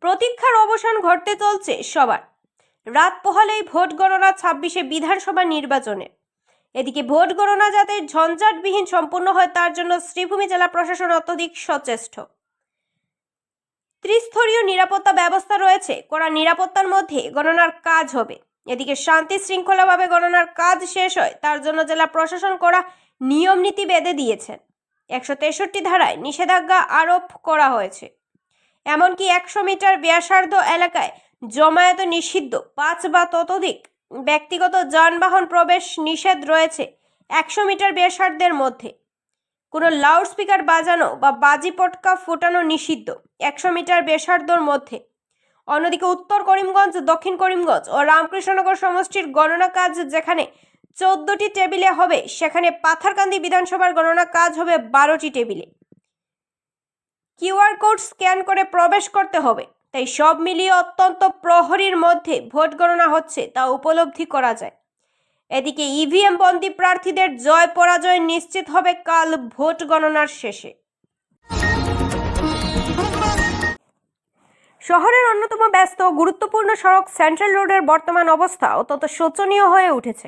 প্রতীক্ষার অবসান ঘটতে চলছে সবার। রাত পোহালেই ভোট গণনা 26শে বিধানসভা নির্বাচনে। এদিকে ভোট গণনা যাতে ঝঞ্ঝাটবিহীন সম্পূর্ণ হয় তার জন্য শ্রীভূমি জেলা প্রশাসন অত্যধিক সচেষ্ট। ত্রিস্তরীয় নিরাপত্তা ব্যবস্থা রয়েছে। কড়া নিরাপত্তার মধ্যে গণনার কাজ হবে। এদিকে শান্তি শৃঙ্খলাভাবে গণনার কাজ শেষ হয় তার জন্য জেলা প্রশাসন করা নিয়ম নীতি বেঁধে দিয়েছেন। 163 ধারায় নিষেধাজ্ঞা আরোপ করা হয়েছে। এমনকি 100 মিটার ব্যাসার্ধ এলাকায় জমায়েত নিষিদ্ধ। 5 বা ততোধিক ব্যক্তিগত যানবাহন প্রবেশ নিষেধ রয়েছে 100 মিটার ব্যাসার্ধের মধ্যে। কোনো লাউডস্পিকার বাজানো বা বাজি পটকা ফোটানো নিষিদ্ধ 100 মিটার ব্যাসার্ধর মধ্যে। অন্যদিকে উত্তর করিমগঞ্জ, দক্ষিণ করিমগঞ্জ ও রামকৃষ্ণনগর সমষ্টির গণনা কাজ যেখানে 14টি টেবিলে হবে, সেখানে পাথারকান্দি বিধানসভার গণনা কাজ হবে 12টি টেবিলে। কিউআর কোড স্ক্যান করে প্রবেশ করতে হবে। তাই সব মিলিয়ে অত্যন্ত প্রহরীর মধ্যে ভোট গণনা হচ্ছে তা উপলব্ধি করা যায়। এদিকে ইভিএম বন্দী প্রার্থীদের জয় পরাজয় নিশ্চিত হবে কাল ভোট গণনার শেষে। শহরের অন্যতম ব্যস্ত গুরুত্বপূর্ণ সড়ক সেন্ট্রাল রোডের বর্তমান অবস্থা অত্যন্ত শোচনীয় হয়ে উঠেছে।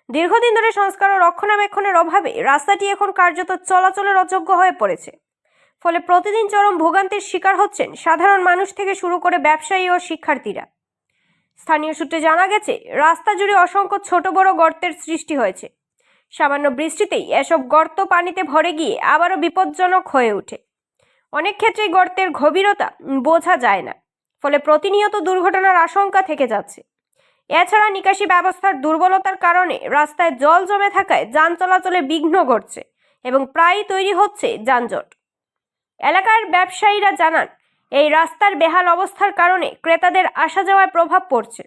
দীর্ঘদিন ধরে সংস্কার ও রক্ষণাবেক্ষণের অভাবে রাস্তাটি এখন কার্যত চলাচলের অযোগ্য হয়ে পড়েছে। ফলে প্রতিদিন চরম ভোগান্তির শিকার হচ্ছেন সাধারণ মানুষ থেকে শুরু করে ব্যবসায়ী ও শিক্ষার্থীরা। স্থানীয় সূত্রে জানা গেছে, রাস্তা জুড়ে অসংখ্য ছোট বড় গর্তের সৃষ্টি হয়েছে। সামান্য বৃষ্টিতেই এসব গর্ত পানিতে ভরে গিয়ে আবারও বিপজ্জনক হয়ে ওঠে। অনেক ক্ষেত্রেই গর্তের গভীরতা বোঝা যায় না, ফলে প্রতিনিয়ত দুর্ঘটনার আশঙ্কা থেকে যাচ্ছে। এছাড়া নিকাশি ব্যবস্থার দুর্বলতার কারণে রাস্তায় জল জমে থাকায় যান চলাচলে বিঘ্ন ঘটছে এবং প্রায়ই তৈরি হচ্ছে যানজট। এলাকার ব্যবসায়ীরা জানান, এই রাস্তার বেহাল অবস্থার কারণে ক্রেতাদের আসা যাওয়ায় প্রভাব পড়ছে,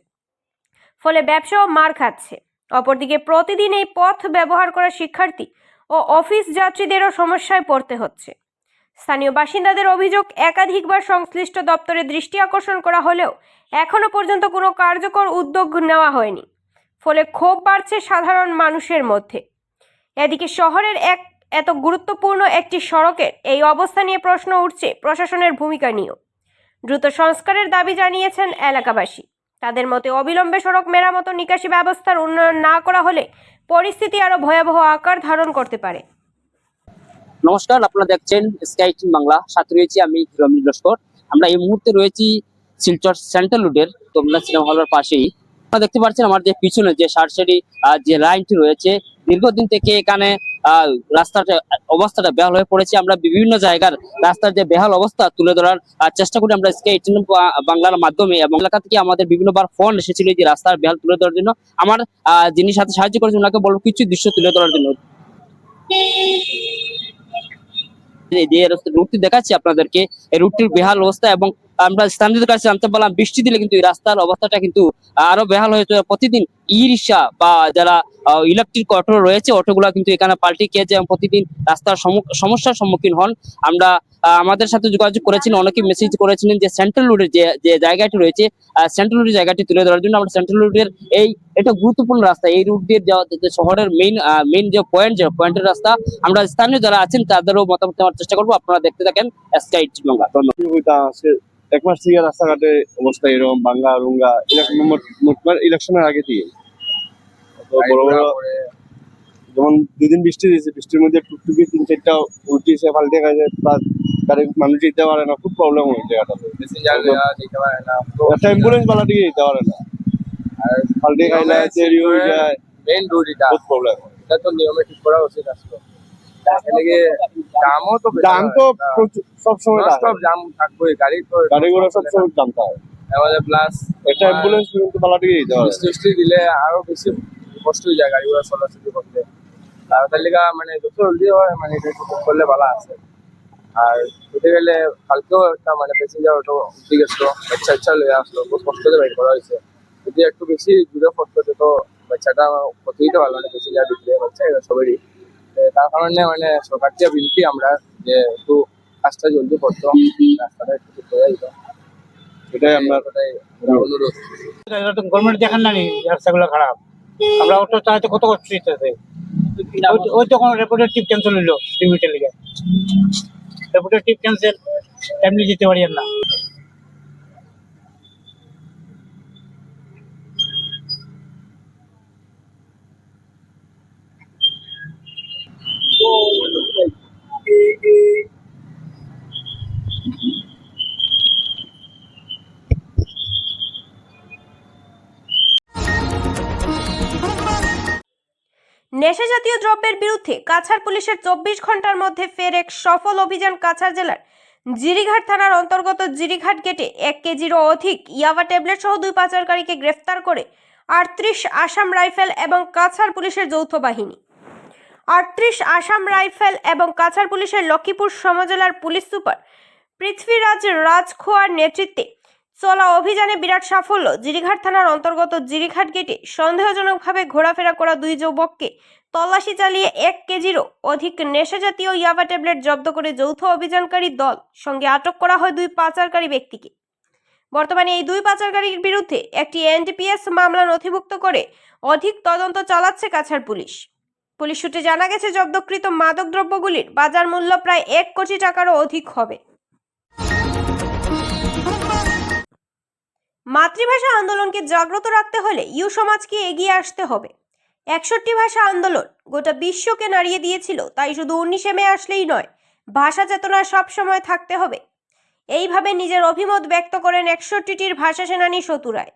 ফলে ব্যবসাও মার খাচ্ছে। অপরদিকে প্রতিদিন এই পথ ব্যবহার করা শিক্ষার্থী ও অফিস যাত্রীদেরও সমস্যায় পড়তে হচ্ছে। স্থানীয় বাসিন্দাদের অভিযোগ, একাধিকবার সংশ্লিষ্ট দপ্তরে দৃষ্টি আকর্ষণ করা হলেও এখনো পর্যন্ত কোনো কার্যকর উদ্যোগ নেওয়া হয়নি, ফলে ক্ষোভ বাড়ছে সাধারণ মানুষের মধ্যে। এদিকে শহরের এত গুরুত্বপূর্ণ একটি সড়কের এই অবস্থা নিয়ে প্রশ্ন উঠছে প্রশাসনের ভূমিকা নিয়েও। দ্রুত সংস্কারের দাবি জানিয়েছেন এলাকাবাসী। তাদের মতে অবিলম্বে সড়ক মেরামত ও নিকাশি ব্যবস্থার উন্নয়ন না করা হলে পরিস্থিতি আরো ভয়াবহ আকার ধারণ করতে পারে। নমস্কার, আপনারা দেখছেন স্কাই টিম বাংলা। সাথে রয়েছি আমি হিরোমিল লস্কর। আমরা এই মুহূর্তে রয়েছি শিলচর সেন্ট্রাল রোডের তোমরা সিনেমা হলের পাশেই। আপনারা দেখতে পাচ্ছেন আমার যে পিছনে যে সারসারি যে লাইনটি রয়েছে, দীর্ঘদিন থেকে এখানে রাস্তাটা অবস্থাটা বেহাল হয়ে পড়েছে। আমরা বিভিন্ন জায়গার রাস্তার যে বেহাল অবস্থা তুলে ধরার চেষ্টা করি আমরা স্কাই টিম বাংলার মাধ্যমে, এবং এলাকা থেকে আমাদের বিভিন্নবার ফোন এসেছিল যে রাস্তার বেহাল তুলে ধরার জন্য। আমার যিনি সাথে সাহায্য করেছেন ওনাকে বলবো কিছু দৃশ্য তুলে ধরার জন্য। যে রুটটি দেখাচ্ছি আপনাদেরকে, এই রুটটির বেহাল অবস্থা, এবং আমরা স্থানীয়দের কাছে জানতে পারলাম বৃষ্টি দিলে কিন্তু এই রাস্তার অবস্থাটা কিন্তু আরো বেহাল হয়ে যায়। প্রতিদিন ই রিক্সা বা যারা ইলেকট্রিক অটো রয়েছে অটোগুলা কিন্তু এখানে পাল্টে খেয়েছে এবং প্রতিদিন রাস্তার সমস্যার সম্মুখীন হন। আমরা আমাদের সাথে যোগাযোগ করেছিলেন, অনেকে মেসেজ করেছিলেন যে সেন্ট্রাল রোডের যে জায়গাটি রয়েছে, সেন্ট্রাল রোডের জায়গাটি তুলে ধরার জন্য। আমরা সেন্ট্রাল রোডের এটা গুরুত্বপূর্ণ রাস্তা, এই রুট দিয়ে শহরের মেইন যে পয়েন্টের রাস্তা। আমরা স্থানীয় যারা আছেন তাদেরও মতামত নেওয়ার চেষ্টা করবো। আপনারা দেখতে থাকেন স্কাই টিম বাংলা। এক মাস থেকে রাস্তাঘাটে অবস্থা এরকম ভাঙ্গা রুঙ্গা, ইলেকশনের আগে থেকে বড় বড়, যেমন দুদিন বৃষ্টি দিয়েছে, বৃষ্টির মধ্যে টুকটুকি 3-4টা উল্টিছে, পাল্টে গেছে, গাড়ি মানুষ যেতে পারে না, খুব প্রবলেম হয় জায়গাটাতে। একটা অ্যাম্বুলেন্স বালা দিকে যেতে পারে না, আর পাল্টে খাইলে দেরি হয়ে যায়। মেইন রোড এটা বহুত প্রবলেম, এটা তো নিয়মে ঠিক করা উচিত আসলে। জাম তো সবসময় জাম থাকবে, গাড়ি ঘোড়া সবসময় জাম থাকে। প্লাস একটা অ্যাম্বুলেন্স কিন্তু পালা দিকে যেতে পারে, বৃষ্টি দিলে আরো বেশি কষ্ট হয়ে যায় গাড়ি ঘোড়া চলাচল করতে। আর তার লিগা মানে যত জলদি হয় মানে এটা করলে ভালো আছে। আর উঠে গেলে কালকেও একটা মানে প্যাসেঞ্জার অটো উঠে গেছিল, বাচ্চা লয়ে আসলো, বহুত কষ্ট করে বাইর করা হয়েছে। যদি একটু বেশি দূরে ফটো তো বাচ্চাটা ক্ষতি হইতে পারলো না, প্যাসেঞ্জার ঢুকলে বাচ্চা এরা সবারই। তার কারণে মানে সরকার দিয়ে বিনতি আমরা যে একটু কাজটা জলদি করতো, রাস্তাটা একটু ঠিক করে দিত, এটাই আমরা অনুরোধ। গভর্নমেন্ট দেখেন না রাস্তাগুলো খারাপ, আমরা অটো চালাতে কত কষ্ট হইতেছে। ওই তখন রেপুটেড ট্রিপ ক্যান্সেল হইলো, লিমিটের লিগে রেপুটেড ট্রিপ ক্যান্সেল, এমনি যেতে পারি না। নেশাজাতীয় দ্রব্যের বিরুদ্ধে কাছাড় পুলিশের 24 ঘন্টার মধ্যে ফের এক সফল অভিযান। কাছাড় জেলার জিরিঘাট থানার অন্তর্গত জিরিঘাট গেটে 1 কেজিরও অধিক ইয়াবা ট্যাবলেট সহ 2 পাচারকারীকে গ্রেফতার করে 38 আসাম রাইফেল এবং কাছাড় পুলিশের যৌথ বাহিনী। 38 আসাম রাইফেল এবং কাছাড় পুলিশের লক্ষ্মীপুর সমজেলার পুলিশ সুপার পৃথ্বীরাজ রাজখোয়ার নেতৃত্বে চলা অভিযানে বিরাট সাফল্য। জিরিঘাট থানার অন্তর্গত জিরিঘাট গেটে সন্দেহজনকভাবে ঘোরাফেরা করা 2 যুবককে তল্লাশি চালিয়ে 1 কেজিরও অধিক নেশাজাতীয় ইয়াবা ট্যাবলেট জব্দ করে যৌথ অভিযানকারী দল সঙ্গে আটক করা হয় 2 পাচারকারী ব্যক্তিকে। বর্তমানে এই 2 পাচারকারীর বিরুদ্ধে একটি এনডিপিএস মামলা নথিভুক্ত করে অধিক তদন্ত চালাচ্ছে কাছাড় পুলিশ। পুলিশ সূত্রে জানা গেছে জব্দকৃত মাদকদ্রব্যগুলির বাজার মূল্য প্রায় 1 কোটি টাকারও অধিক হবে। মাতৃভাষা আন্দোলনকে জাগ্রত রাখতে হলে ইউ সমাজকে এগিয়ে আসতে হবে। 61 ভাষা আন্দোলন গোটা বিশ্বকে নাড়িয়ে দিয়েছিল, তাই শুধু 19শে মে আসলেই নয়, ভাষা চেতনা সবসময় থাকতে হবে। এইভাবে নিজের অভিমত ব্যক্ত করেন 61টির ভাষা সেনানী সতু রায়।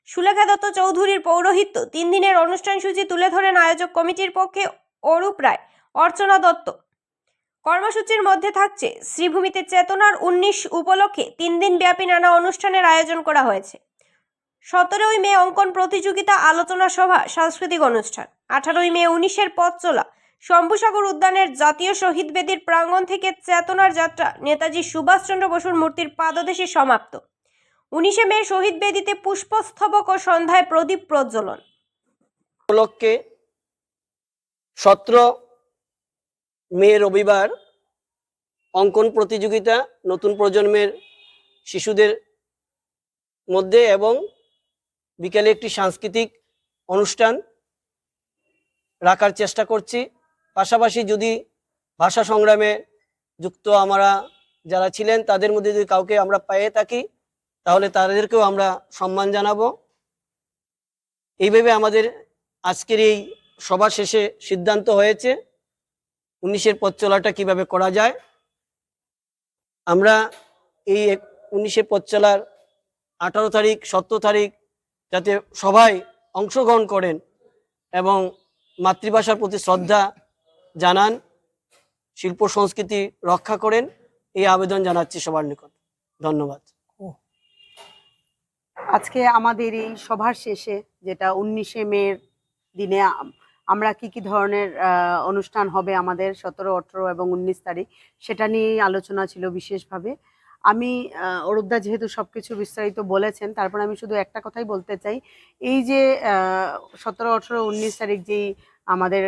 সুলেখা দত্ত চৌধুরীর পৌরোহিত্য 3 দিনের অনুষ্ঠান সূচি তুলে ধরেন আয়োজক কমিটির পক্ষে অরূপ রায়, অর্চনা দত্ত। কর্মসূচির মধ্যে থাকছে শ্রীভূমিতে চেতনার 19 উপলক্ষে 3 দিন ব্যাপী নানা অনুষ্ঠানের আয়োজন করা হয়েছে। 17ই মে অঙ্কন প্রতিযোগিতা, আলোচনা সভা, সাংস্কৃতিক অনুষ্ঠান। 18ই মে 19-এর পথ চলা শম্ভুসাগর উদ্যানের জাতীয় শহীদ বেদির প্রাঙ্গণ থেকে চেতনার যাত্রা নেতাজি সুভাষচন্দ্র বসুর মূর্তির পাদদেশে সমাপ্ত। 19শে মে শহীদ বেদিতে পুষ্পস্তবক ও সন্ধ্যায় প্রদীপ প্রজ্বলন উপলক্ষে 17 মে রবিবার অঙ্কন প্রতিযোগিতা নতুন প্রজন্মের শিশুদের মধ্যে এবং বিকেলে একটি সাংস্কৃতিক অনুষ্ঠান রাখার চেষ্টা করছি। পাশাপাশি যদি ভাষা সংগ্রামে যুক্ত আমরা যারা ছিলেন তাদের মধ্যে যদি কাউকে আমরা পেয়ে থাকি তাহলে তাদেরকেও আমরা সম্মান জানাবো। এইভাবে আমাদের আজকের এই সভা শেষে সিদ্ধান্ত হয়েছে 19-এর পথ চলাটা কিভাবে করা যায়। আমরা এই 19-এর পথ চলার 18 তারিখ 17 তারিখ যাতে সবাই অংশগ্রহণ করেন এবং মাতৃভাষার প্রতি শ্রদ্ধা জানান, শিল্প সংস্কৃতি রক্ষা করেন, এই আবেদন জানাচ্ছি সবার নিকট। ধন্যবাদ। আজকে আমাদের এই সভার শেষে যেটা 19শে মের দিনে আমরা কি ধরনের অনুষ্ঠান হবে আমাদের 17, 18 এবং 19 তারিখ সেটা নিয়েই আলোচনা ছিল বিশেষভাবে। আমি অরূপদা যেহেতু সবকিছু বিস্তারিত বলেছেন, তারপর আমি শুধু একটা কথাই বলতে চাই, এই যে 17, 18, 19 তারিখ যেই আমাদের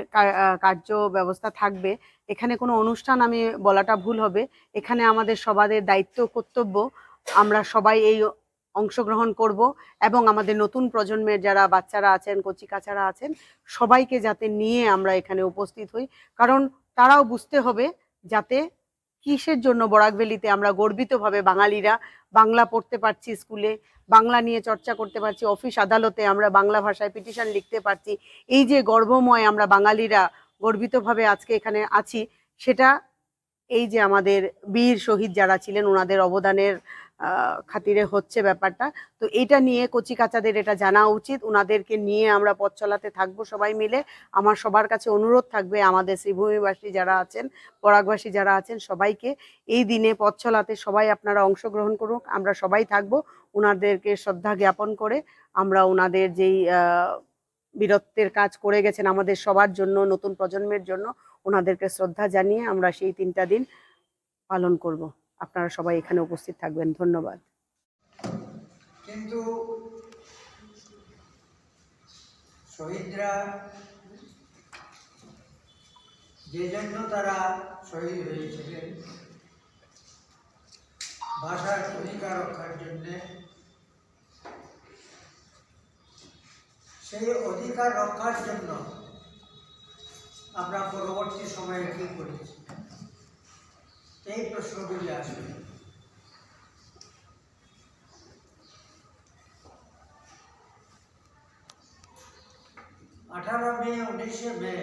কার্য ব্যবস্থা থাকবে, এখানে কোনো অনুষ্ঠান আমি বলাটা ভুল হবে। এখানে আমাদের সবাদের দায়িত্ব কর্তব্য আমরা সবাই এই অংশগ্রহণ করব এবং আমাদের নতুন প্রজন্মের যারা বাচ্চারা আছেন, কচিকাচারা আছেন, সবাইকে যাতে নিয়ে আমরা এখানে উপস্থিত হই। কারণ তারাও বুঝতে হবে যাতে কিসের জন্য বরাকভ্যালিতে আমরা গর্বিতভাবে বাঙালিরা বাংলা পড়তে পারছি, স্কুলে বাংলা নিয়ে চর্চা করতে পারছি, অফিস আদালতে আমরা বাংলা ভাষায় পিটিশন লিখতে পারছি। এই যে গর্বময় আমরা বাঙালিরা গর্বিতভাবে আজকে এখানে আছি, সেটা এই যে আমাদের বীর শহীদ যারা ছিলেন ওনাদের অবদানের খাতিরে হচ্ছে ব্যাপারটা। তো এটা নিয়ে কচিকাচাদের এটা জানা উচিত, ওনাদেরকে নিয়ে আমরা পথ চলাতে থাকবো সবাই মিলে। আমার সবার কাছে অনুরোধ থাকবে, আমাদের শ্রীভূমিবাসী যারা আছেন, বরাকবাসী যারা আছেন, সবাইকে এই দিনে পথ চলাতে সবাই আপনারা অংশগ্রহণ করুন। আমরা সবাই থাকবো, ওনাদেরকে শ্রদ্ধা জ্ঞাপন করে আমরা ওনাদের যেই বীরত্বের কাজ করে গেছেন আমাদের সবার জন্য, নতুন প্রজন্মের জন্য, ওনাদেরকে শ্রদ্ধা জানিয়ে আমরা সেই 3টা দিন পালন করব। আপনারা সবাই এখানে উপস্থিত থাকবেন। ধন্যবাদ। কিন্তু শহীদরা যে জন্য তারা শহীদ হয়েছিলেন ভাষার অধিকার রক্ষার জন্য, সেই অধিকার রক্ষার জন্য আমরা পরবর্তী সময়ে কি করেছি, এই প্রশ্নগুলি আসবে। মে 19শে মে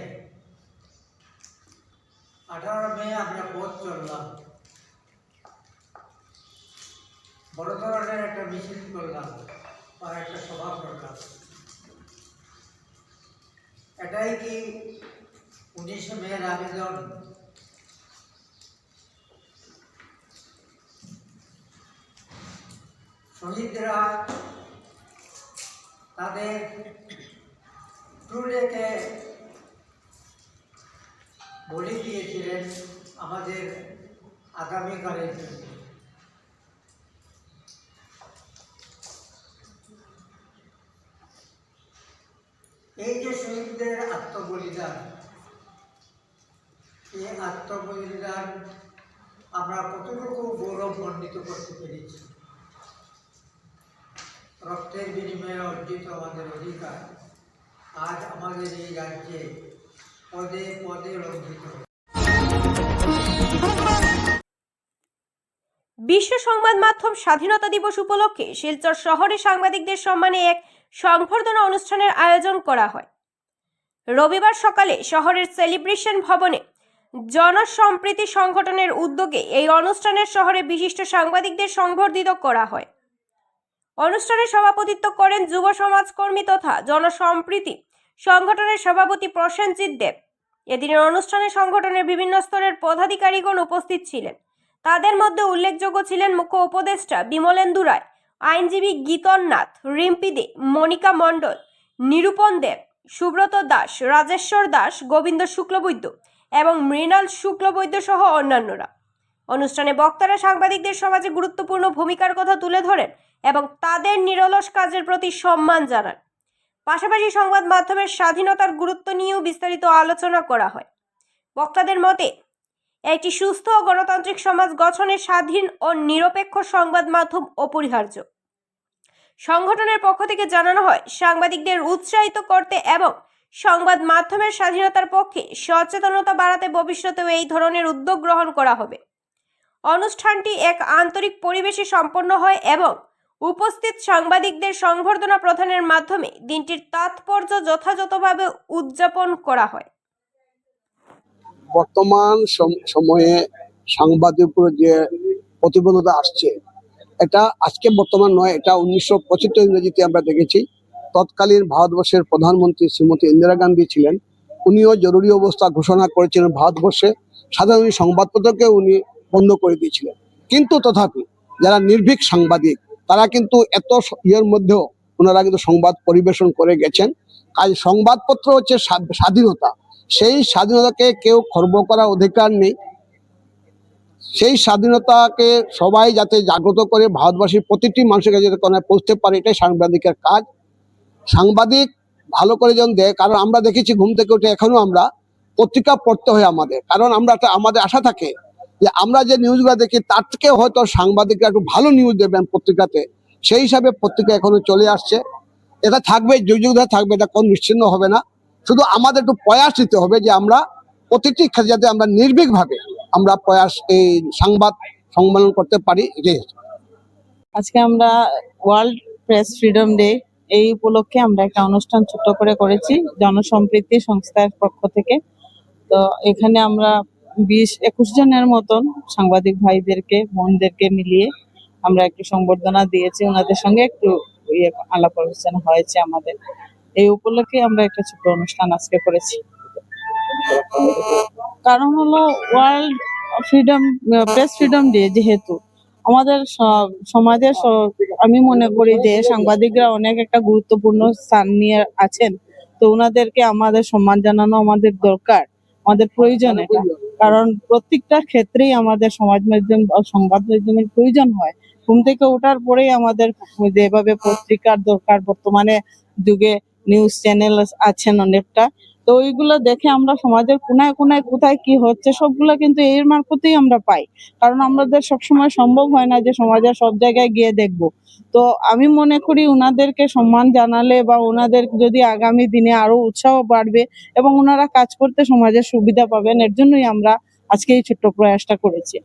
18 মে আমরা পথ চললাম, বড় ধরনের একটা মিছিল করলাম বা একটা সভা করলাম। এটাই কি 19 মেয়ের আবেদন? শহীদরা তাদের টুলেকে বলি দিয়েছিলেন আমাদের আগামীকালের জন্য। এই যে শহীদদের আত্মবলিদান, এই আত্মবলিদান আমরা কতটুকু গৌরবমণ্ডিত করতে পেরেছি। রক্তের বিনিময়ে অর্জিত আমাদের অধিকার আজ আমাদের এই রাজ্যে পদে পদে লঙ্ঘিত। বিশ্ব সংবাদ মাধ্যম স্বাধীনতা দিবস উপলক্ষে শিলচর শহরে সাংবাদিকদের সম্মানে এক সংবর্ধনা অনুষ্ঠানের আয়োজন করা হয়। রবিবার সকালে শহরের সেলিব্রেশন ভবনে জনসম্প্রীতি সংগঠনের উদ্যোগে এই অনুষ্ঠানের শহরে বিশিষ্ট সাংবাদিকদের সংবর্ধিত করা হয়। অনুষ্ঠানে সভাপতিত্ব করেন যুব সমাজকর্মী তথা জনসম্প্রীতি সংগঠনের সভাপতি প্রসেনজিৎ দেব। এদিনের অনুষ্ঠানে সংগঠনের বিভিন্ন স্তরের পদাধিকারীগণ উপস্থিত ছিলেন। তাদের মধ্যে উল্লেখযোগ্য ছিলেন মুখ্য উপদেষ্টা বিমলেন্দু রায়, আইনজীবী গীতন নাথ, রিম্পি দে, মনিকা মণ্ডল, নিরূপণ দেব, সুব্রত দাস, রাজেশ্বর দাস, গোবিন্দ শুক্লবৈদ্য এবং মৃণাল শুক্লবৈদ্য সহ অন্যান্যরা। অনুষ্ঠানে বক্তারা সাংবাদিকদের সমাজে গুরুত্বপূর্ণ ভূমিকার কথা তুলে ধরেন এবং তাদের নিরলস কাজের প্রতি সম্মান জানান। পাশাপাশি সংবাদ মাধ্যমের স্বাধীনতার গুরুত্ব নিয়েও বিস্তারিত আলোচনা করা হয়। বক্তাদের মতে একটি সুস্থ ও গণতান্ত্রিক সমাজ গঠনে স্বাধীন ও নিরপেক্ষ সংবাদ মাধ্যম অপরিহার্য। সংগঠনের পক্ষ থেকে জানানো হয়, সাংবাদিকদের উৎসাহিত করতে এবং সংবাদ মাধ্যমের স্বাধীনতার পক্ষে সচেতনতা বাড়াতে ভবিষ্যতেও এই ধরনের উদ্যোগ গ্রহণ করা হবে। অনুষ্ঠানটি এক আন্তরিক পরিবেশে সম্পন্ন হয় এবং উপস্থিত সাংবাদিকদের সংবর্ধনা প্রদানের মাধ্যমে দিনটির তাৎপর্য যথাযথভাবে উদযাপন করা হয়। বর্তমান সময়ে সাংবাদিক উপর যে প্রতিবন্ধকতা আসছে, এটা আজকে বর্তমান নয়, এটা 1975 ইংরেজিতে আমরা দেখেছি। তৎকালীন ভারতবর্ষের প্রধানমন্ত্রী শ্রীমতী ইন্দিরা গান্ধী ছিলেন, উনিও জরুরি অবস্থা ঘোষণা করেছিলেন ভারতবর্ষে, সাধারণ সংবাদপত্রকে উনি বন্ধ করে দিয়েছিলেন। কিন্তু তথাপি যারা নির্ভীক সাংবাদিক তারা কিন্তু এত ইয়ের মধ্যেও ওনারা কিন্তু সংবাদ পরিবেশন করে গেছেন। কাজ সংবাদপত্র হচ্ছে স্বাধীনতা, সেই স্বাধীনতাকে কেউ খর্ব করার অধিকার নেই। সেই স্বাধীনতাকে সবাই যাতে জাগ্রত করে ভারতবাসীর প্রতিটি মানুষের কাছে যাতে পৌঁছতে পারে, এটাই সাংবাদিকের কাজ। সাংবাদিক ভালো করে যেন দেয়, কারণ আমরা দেখেছি ঘুম থেকে উঠে এখনো আমরা পত্রিকা পড়তে হয় আমাদের, কারণ আমরা আমাদের আশা থাকে যে আমরা যে নিউজগুলো দেখি তার থেকে হয়তো সাংবাদিকরা একটু ভালো নিউজ দেবেন পত্রিকাতে। সেই হিসাবে পত্রিকা এখনো চলে আসছে, এটা থাকবে, যুগ যুগ ধরে থাকবে, এটা কোনো নিশ্চিন্ন হবে না। শুধু আমাদের একটু প্রয়াস নিতে হবে যে আমরা প্রতিটি ক্ষেত্রে যাতে আমরা নির্ভীকভাবে আমরা প্রয়াস এই সংবাদ সম্মেলন করতে পারি। আজকে আমরা ওয়ার্ল্ড প্রেস ফ্রিডম ডে, এই উপলক্ষে আমরা একটা অনুষ্ঠান ছোট করে করেছি জনসম্প্রীতি সংস্থার পক্ষ থেকে। তো এখানে আমরা 20-21 জনের মতন সাংবাদিক ভাইদেরকে বোনদেরকে মিলিয়ে আমরা একটু সংবর্ধনা দিয়েছি, ওনাদের সঙ্গে একটু আলাপ আলোচনা হয়েছে আমাদের। এই উপলক্ষে আমরা একটা ছোট অনুষ্ঠান আজকে করেছি। কারণ হলো world freedom press freedom day, যেহেতু আমাদের সমাজের আমি মনে করি যে সাংবাদিকরা অনেক একটা গুরুত্বপূর্ণ স্থান নিয়ে আছেন। তো ওনাদেরকে আমাদের সম্মান জানানো আমাদের দরকার, আমাদের প্রয়োজন এটা। কারণ প্রত্যেকটা ক্ষেত্রেই আমাদের সমাজ মাধ্যম সংবাদ মাধ্যমের প্রয়োজন হয়। ঘুম থেকে ওঠার পরেই আমাদের যেভাবে পত্রিকার দরকার, বর্তমানে যুগে নিউজ চ্যানেল আছেন অনেকটা, তো ওইগুলো দেখে আমরা সমাজের কোনায় কোনায় কোথায় কি হচ্ছে সবগুলো কিন্তু এর মারফতেই আমরা পাই। কারণ আমাদের সবসময় সম্ভব হয় না যে সমাজের সব জায়গায় গিয়ে দেখবো। তো আমি মনে করি ওনাদেরকে সম্মান জানালে বা ওনাদের যদি আগামী দিনে আরো উৎসাহ বাড়বে এবং ওনারা কাজ করতে সমাজের সুবিধা পাবেন, এর জন্যই আমরা আজকে এই ছোট্ট প্রয়াসটা করেছি।